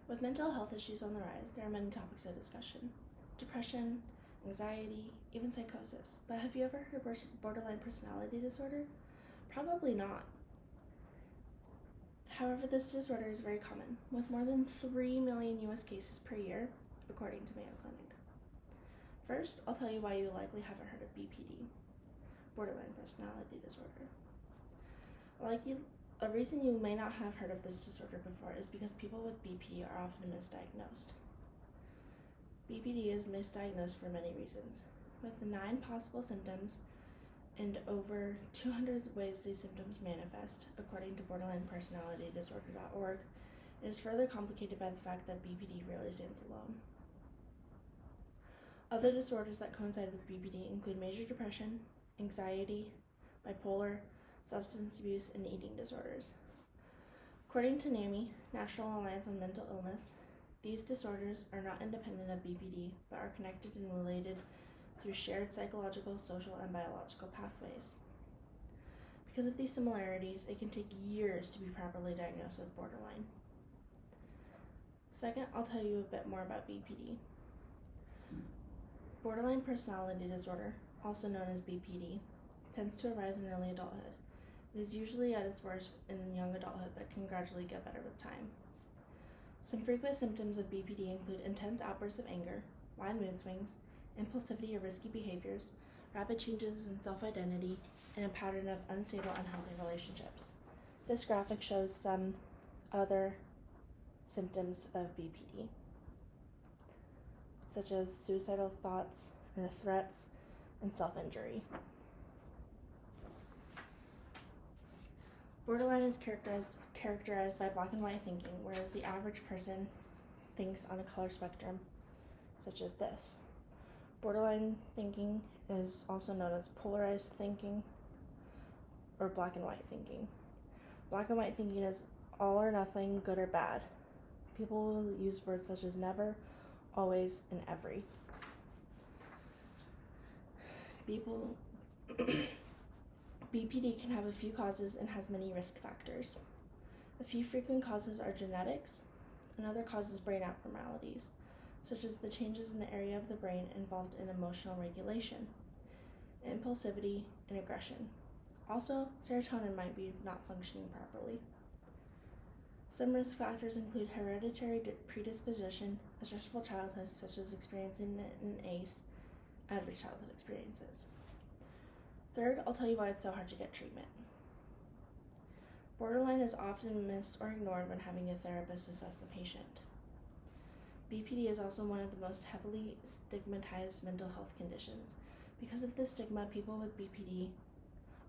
With mental health issues on the rise, there are many topics of discussion: depression, anxiety, even psychosis. But have you ever heard of borderline personality disorder? Probably not. However, this disorder is very common, with more than 3 million US cases per year, according to Mayo Clinic. First, I'll tell you why you likely haven't heard of BPD, borderline personality disorder. A reason you may not have heard of this disorder before is because people with BPD are often misdiagnosed. BPD is misdiagnosed for many reasons. With 9 possible symptoms and over 200 ways these symptoms manifest, according to borderlinepersonalitydisorder.org, it is further complicated by the fact that BPD rarely stands alone. Other disorders that coincide with BPD include major depression, anxiety, bipolar, substance abuse, and eating disorders. According to NAMI, National Alliance on Mental Illness, these disorders are not independent of BPD, but are connected and related through shared psychological, social, and biological pathways. Because of these similarities, it can take years to be properly diagnosed with borderline. Second, I'll tell you a bit more about BPD. Borderline personality disorder, also known as BPD, tends to arise in early adulthood. It is usually at its worst in young adulthood, but can gradually get better with time. Some frequent symptoms of BPD include intense outbursts of anger, wide mood swings, impulsivity or risky behaviors, rapid changes in self-identity, and a pattern of unstable, unhealthy relationships. This graphic shows some other symptoms of BPD, such as suicidal thoughts and threats and self-injury. Borderline is characterized by black and white thinking, whereas the average person thinks on a color spectrum, such as this. Borderline thinking is also known as polarized thinking or black and white thinking. Black and white thinking is all or nothing, good or bad. People will use words such as never, always, and every. BPD can have a few causes and has many risk factors. A few frequent causes are genetics. Another cause is brain abnormalities, such as the changes in the area of the brain involved in emotional regulation, impulsivity, and aggression. Also, serotonin might be not functioning properly. Some risk factors include hereditary predisposition, a stressful childhood such as experiencing an ACE, adverse childhood experiences. Third, I'll tell you why it's so hard to get treatment. Borderline is often missed or ignored when having a therapist assess the patient. BPD is also one of the most heavily stigmatized mental health conditions. Because of this stigma, people with BPD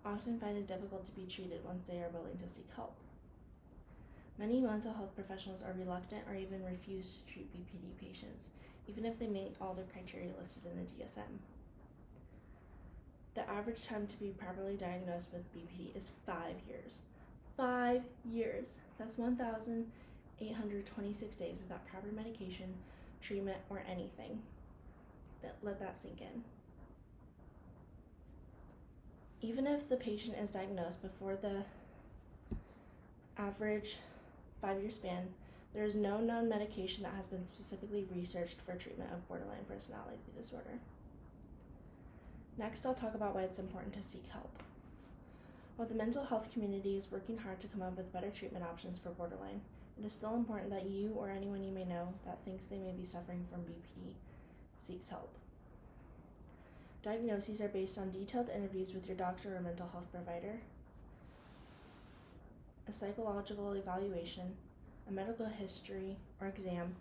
often find it difficult to be treated once they are willing to seek help. Many mental health professionals are reluctant or even refuse to treat BPD patients, even if they meet all the criteria listed in the DSM. The average time to be properly diagnosed with BPD is 5 years. 5 years! That's 1,826 days without proper medication, treatment, or anything. Let that sink in. Even if the patient is diagnosed before the average 5-year span, there is no known medication that has been specifically researched for treatment of borderline personality disorder. Next, I'll talk about why it's important to seek help. While the mental health community is working hard to come up with better treatment options for borderline, it is still important that you or anyone you may know that thinks they may be suffering from BPD seeks help. Diagnoses are based on detailed interviews with your doctor or mental health provider, a psychological evaluation, a medical history or exam,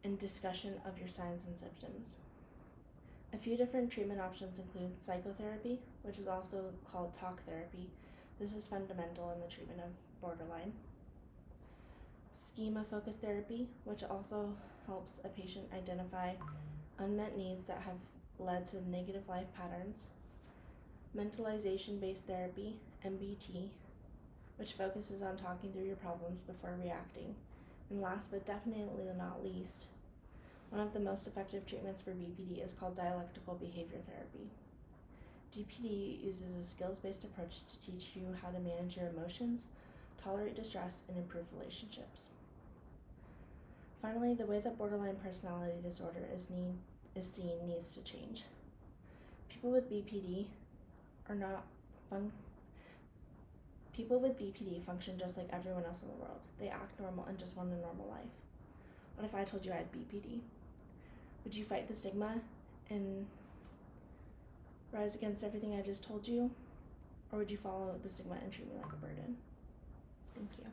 and discussion of your signs and symptoms. A few different treatment options include psychotherapy, which is also called talk therapy. This is fundamental in the treatment of borderline. Schema-focused therapy, which also helps a patient identify unmet needs that have led to negative life patterns. Mentalization-based therapy, MBT, which focuses on talking through your problems before reacting. And last but definitely not least, one of the most effective treatments for BPD is called dialectical behavior therapy. DPD uses a skills-based approach to teach you how to manage your emotions, tolerate distress, and improve relationships. Finally, the way that borderline personality disorder is seen needs to change. People with BPD function just like everyone else in the world. They act normal and just want a normal life. What if I told you I had BPD? Would you fight the stigma and rise against everything I just told you? Or would you follow the stigma and treat me like a burden? Thank you.